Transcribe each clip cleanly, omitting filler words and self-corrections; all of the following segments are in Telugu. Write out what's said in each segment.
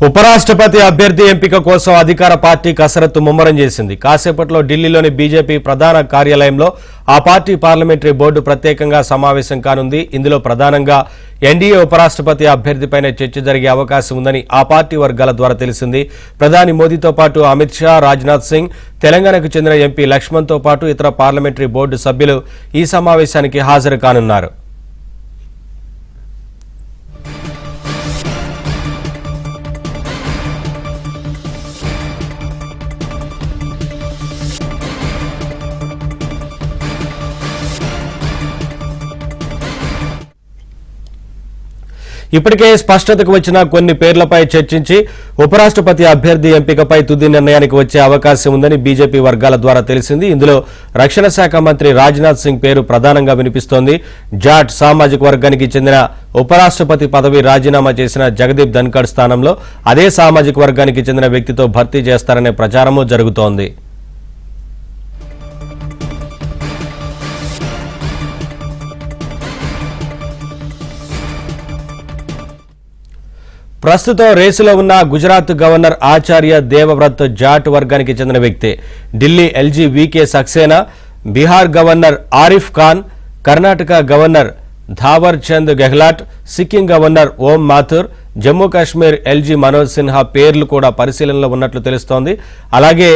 ఉపరాష్ట్రపతి అభ్యర్థి ఎంపిక కోసం అధికార పార్టీ కసరత్తు ముమ్మరం చేసింది. కాసేపట్లో ఢిల్లీలోని బీజేపీ ప్రధాన కార్యాలయంలో ఆ పార్టీ పార్లమెంటరీ బోర్డు ప్రత్యేకంగా సమావేశం కానుంది. ఇందులో ప్రధానంగా ఎన్డీఏ ఉపరాష్ట్రపతి అభ్యర్థిపైన చర్చ జరిగే అవకాశం ఉందని ఆ పార్టీ వర్గాల ద్వారా తెలిసింది. ప్రధాని మోదీతో పాటు అమిత్ షా, రాజ్నాథ్ సింగ్, తెలంగాణకు చెందిన ఎంపీ లక్ష్మణ్తో పాటు ఇతర పార్లమెంటరీ బోర్డు సభ్యులు ఈ సమావేశానికి హాజరు కానున్నారు. ఇప్పటికే స్పష్టతకు వచ్చిన కొన్ని పేర్లపై చర్చించి ఉపరాష్ట్రపతి అభ్యర్థి ఎంపికపై తుది నిర్ణయానికి వచ్చే అవకాశం ఉందని బీజేపీ వర్గాల ద్వారా తెలిసింది. ఇందులో రక్షణ శాఖ మంత్రి రాజ్నాథ్ సింగ్ పేరు ప్రధానంగా వినిపిస్తోంది. జాట్ సామాజిక వర్గానికి చెందిన ఉపరాష్ట్రపతి పదవి రాజీనామా చేసిన జగదీప్ ధన్కడ్ స్థానంలో అదే సామాజిక వర్గానికి చెందిన వ్యక్తితో భర్తీ చేస్తారనే ప్రచారమూ జరుగుతోంది. ప్రస్తుతం రేసులో ఉన్న గుజరాత్ గవర్నర్ ఆచార్య దేవవ్రత్ జాట్ వర్గానికి చెందిన వ్యక్తి. Delhi LG VK Saxena, Bihar governor Arif Khan, Karnataka governor Thawar Chand Gehlot, Sikkim governor Om Mathur, Jammu Kashmir LG Manoj Sinha పేర్లు కూడా పరిశీలనలో ఉన్నట్లు తెలుస్తోంది. అలాగే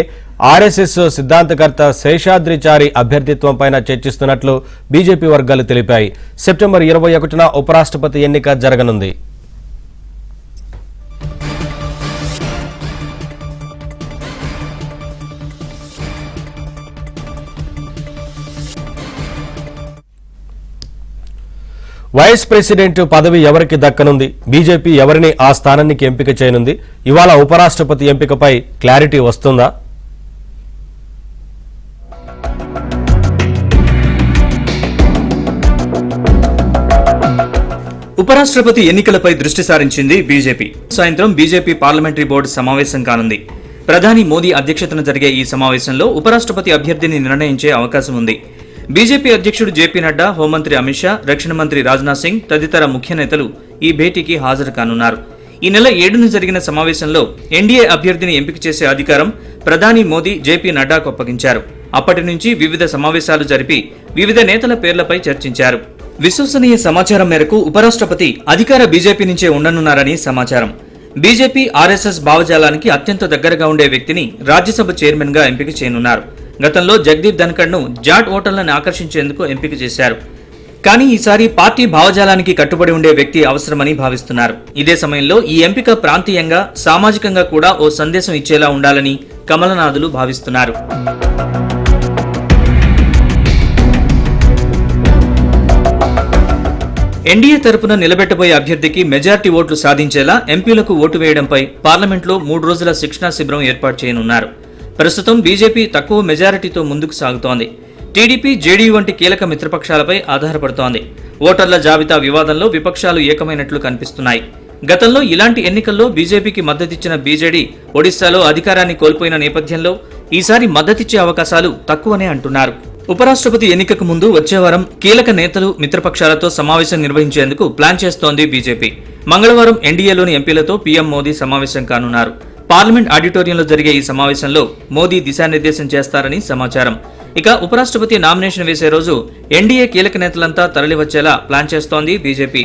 ఆర్ఎస్ఎస్ సిద్ధాంతకర్త శేషాద్రిచారి అభ్యర్థిత్వంపై చర్చిస్తున్నట్లు బీజేపీ వర్గాలు తెలిపాయి. సెప్టెంబర్ 21న ఉపరాష్ట్రపతి ఎన్నిక జరగనుంది. వైస్ ప్రెసిడెంట్ పదవి ఎవరికి దక్కనుంది? బీజేపీ ఎవరిని ఆ స్థానానికి ఎంపిక చేయనుంది? ఇవాళ ఉపరాష్ట్రపతి ఎంపికపై క్లారిటీ వస్తుందా? ఉపరాష్ట్రపతి ఎన్నికలపై దృష్టి సారించింది బీజేపీ. సాయంత్రం బీజేపీ పార్లమెంటరీ బోర్డు సమావేశం కానుంది. ప్రధాని మోదీ అధ్యక్షతన జరిగే ఈ సమావేశంలో ఉపరాష్ట్రపతి అభ్యర్థిని నిర్ణయించే అవకాశం ఉంది. బీజేపీ అధ్యక్షుడు జేపీ నడ్డా, హోంమంత్రి అమిత్ షా, రక్షణ మంత్రి రాజ్నాథ్ సింగ్ తదితర ముఖ్య నేతలు ఈ భేటీకి హాజరు కానున్నారు. ఈ నెల 7న జరిగిన సమావేశంలో ఎన్డీఏ అభ్యర్థిని ఎంపిక చేసే అధికారం ప్రధాని మోదీ జేపీ నడ్డాకు అప్పగించారు. అప్పటి నుంచి వివిధ సమావేశాలు జరిపి వివిధ నేతల పేర్లపై చర్చించారు. విశ్వసనీయ సమాచారం మేరకు ఉపరాష్ట్రపతి అధికార బీజేపీ నుంచే ఉండనున్నారని సమాచారం. బీజేపీ ఆర్ఎస్ఎస్ భావజాలానికి అత్యంత దగ్గరగా ఉండే వ్యక్తిని రాజ్యసభ చైర్మన్ గా ఎంపిక చేయనున్నారు. గతంలో జగదీప్ ధన్కడ్ ను జాట్ ఓటర్లను ఆకర్షించేందుకు ఎంపిక చేశారు. కానీ ఈసారి పార్టీ భావజాలానికి కట్టుబడి ఉండే వ్యక్తి అవసరమని భావిస్తున్నారు. ఇదే సమయంలో ఈ ఎంపిక ప్రాంతీయంగా, సామాజికంగా కూడా ఓ సందేశం ఇచ్చేలా ఉండాలని కమలనాథులు భావిస్తున్నారు. ఎన్డీఏ తరపున నిలబెట్టబోయే అభ్యర్థికి మెజారిటీ ఓట్లు సాధించేలా ఎంపీలకు ఓటు వేయడంపై పార్లమెంట్లో 3 రోజుల శిక్షణా శిబిరం ఏర్పాటు చేయనున్నారు. ప్రస్తుతం బీజేపీ తక్కువ మెజారిటీతో ముందుకు సాగుతోంది. టీడీపీ, జేడీయూ వంటి కీలక మిత్రపక్షాలపై ఆధారపడుతోంది. ఓటర్ల జాబితా వివాదంలో విపక్షాలు ఏకమైనట్లు కనిపిస్తున్నాయి. గతంలో ఇలాంటి ఎన్నికల్లో బీజేపీకి మద్దతిచ్చిన బీజేడీ ఒడిశాలో అధికారాన్ని కోల్పోయిన నేపథ్యంలో ఈసారి మద్దతిచ్చే అవకాశాలు తక్కువనే అంటున్నారు. ఉపరాష్ట్రపతి ఎన్నికకు ముందు వచ్చే వారం కీలక నేతలు, మిత్రపక్షాలతో సమావేశం నిర్వహించేందుకు ప్లాన్ చేస్తోంది బీజేపీ. మంగళవారం ఎన్డీఏలోని ఎంపీలతో పీఎం మోదీ సమావేశం కానున్నారు. పార్లమెంట్ ఆడిటోరియంలో జరిగే ఈ సమావేశంలో మోదీ దిశానిర్దేశం చేస్తారని సమాచారం. ఇక ఉపరాష్ట్రపతి నామినేషన్ వేసే రోజు ఎన్డీఏ కీలక నేతలంతా తరలివచ్చేలా ప్లాన్ చేస్తోంది బీజేపీ.